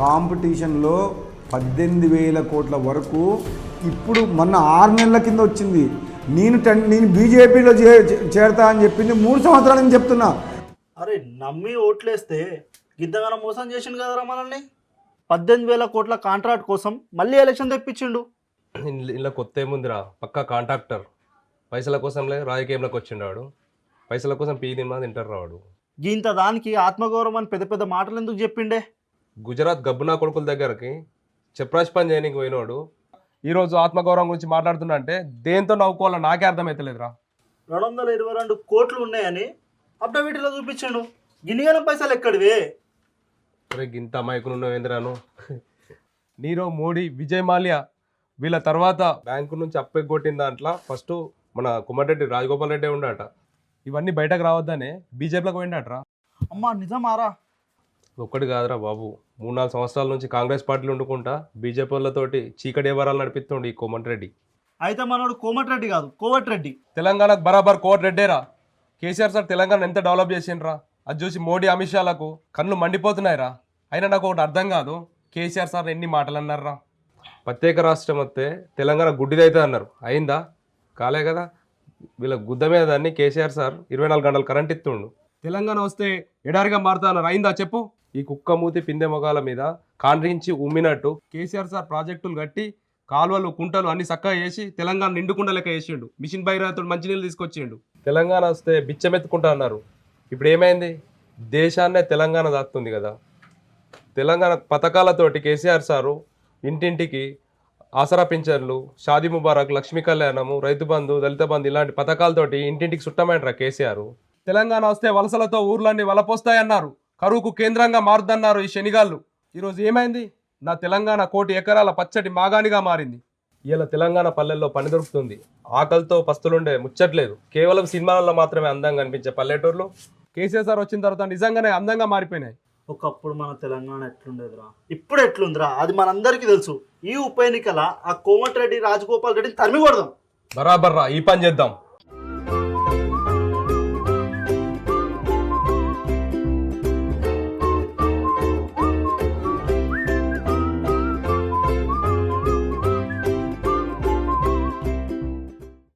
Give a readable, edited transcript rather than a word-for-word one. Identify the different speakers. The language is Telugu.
Speaker 1: కాంపిటీషన్లో 18,000 కోట్ల వరకు ఇప్పుడు మొన్న 6 నెలల కింద వచ్చింది. నేను బీజేపీలో చేరతా అని చెప్పింది 3 సంవత్సరాల నుంచి చెప్తున్నా.
Speaker 2: అరే నమ్మి ఓట్లేస్తే గిద్దగానం మోసం చేసిండు కదరా మనల్ని. 18,000 కోట్ల కాంట్రాక్ట్ కోసం మళ్ళీ ఎలక్షన్ తెప్పించిండు.
Speaker 3: ఇలా కొత్త ఏముందిరా, పక్కా కాంట్రాక్టర్. పైసల కోసంలే రాజకీయంలోకి వచ్చిండాడు. పైసల కోసం పీ తిన్నా తింటారు రాడు.
Speaker 2: ఇంత దానికి ఆత్మగౌరవం అని పెద్ద పెద్ద మాటలు ఎందుకు చెప్పిండే?
Speaker 3: గుజరాత్ గబ్బునా కొడుకుల దగ్గరికి చెప్రాజ్ పని చేయడానికి పోయినోడు ఈరోజు ఆత్మగౌరవం గురించి మాట్లాడుతున్నా అంటే దేంతో నవ్వుకోవాలో నాకే అర్థమవుతలేదురా.
Speaker 2: 222 కోట్లు ఉన్నాయని అప్డేట్లో చూపించాడు. గిన్నెగలం పైసలు ఎక్కడివే?
Speaker 3: అరే గింత అమాయకులు ఏంద్రాను. నీరవ్ మోడీ, విజయ్ మాల్యా వీళ్ళ తర్వాత బ్యాంకు నుంచి అప్పెగొట్టిన దాంట్లో ఫస్ట్ మన కుమ్మరెడ్డి రాజగోపాల్ రెడ్డి ఉండట. ఇవన్నీ బయటకు రావద్దనే బీజేపీలోకి పోయిండట్రా.
Speaker 2: అమ్మా నిజమారా?
Speaker 3: ఒక్కటి కాదురా బాబు, 3-4 సంవత్సరాల నుంచి కాంగ్రెస్ పార్టీలు వండుకుంటా బీజేపీ వాళ్ళతోటి చీకటి వ్యవహారాలు నడిపిస్తుండే ఈ కోమటిరెడ్డి.
Speaker 2: అయితే మనోడు కోమటిరెడ్డి కాదు, కోవటిరెడ్డి.
Speaker 3: తెలంగాణకు బరాబర్ కోమటిరెడ్డేరా. కేసీఆర్ సార్ తెలంగాణ ఎంత డెవలప్ చేసిండ్రా. అది చూసి మోడీ, అమిత్ షాలకు కళ్ళు మండిపోతున్నాయిరా. అయినా నాకు ఒకటి అర్థం కాదు, కేసీఆర్ సార్ ఎన్ని మాటలు అన్నారా. ప్రత్యేక రాష్ట్రం వస్తే తెలంగాణ గుడ్డిదైతే అన్నారు, అయిందా? కాలే కదా. వీళ్ళ గుద్ద మీద దాన్ని కేసీఆర్ సార్ 24 గంటలు కరెంట్ ఇస్తుండు. తెలంగాణ వస్తే ఎడారిగా మారుతా అన్నారు, అయిందా చెప్పు? ఈ కుక్క మూతి పిందె మొగాల మీద కాండ్రించి ఉమ్మినట్టు కేసీఆర్ సార్ ప్రాజెక్టులు కట్టి కాలువలు, కుంటలు అన్ని చక్కగా చేసి తెలంగాణ నిండుకుండా లెక్క చేసిండు. మిషన్ భగీరథతో మంచినీళ్ళు తీసుకొచ్చిండు. తెలంగాణ వస్తే బిచ్చమెత్తుకుంటా అన్నారు. ఇప్పుడు ఏమైంది? దేశాన్నే తెలంగాణ దాస్తుంది కదా. తెలంగాణ పథకాలతోటి కేసీఆర్ సారు ఇంటింటికి ఆసరా పింఛన్లు, షాదీ ముబారక్, లక్ష్మీ కళ్యాణము, రైతు బంధు, దళిత బంధు ఇలాంటి పథకాలతోటి ఇంటింటికి చుట్టమైనరా కేసీఆర్. తెలంగాణ వస్తే వలసలతో ఊర్లన్నీ వలపోస్తాయన్నారు, కరువుకు కేంద్రంగా మారుద్దన్నారు ఈ శనిగాళ్ళు. ఈరోజు ఏమైంది? నా తెలంగాణ 1 కోటి ఎకరాల పచ్చటి మాగాణిగా మారింది. ఇలా తెలంగాణ పల్లెల్లో పని దొరుకుతుంది. ఆకలితో పస్తులుండే ముచ్చట్లేదు. కేవలం సినిమాలలో మాత్రమే అందంగా అనిపించే పల్లెటూర్లు కేసీఆర్ సార్ వచ్చిన తర్వాత నిజంగానే అందంగా మారిపోయినాయి.
Speaker 2: ఒకప్పుడు మన తెలంగాణ ఎట్లుండేదిరా, ఇప్పుడు ఎట్లుందిరా అది మనందరికీ తెలుసు. ఈ ఉప ఎన్నికల ఆ కోమటిరెడ్డి, రాజగోపాల్ రెడ్డిని తరిమి కొడదాం.
Speaker 3: బరాబర్రా, ఈ పని చేద్దాం.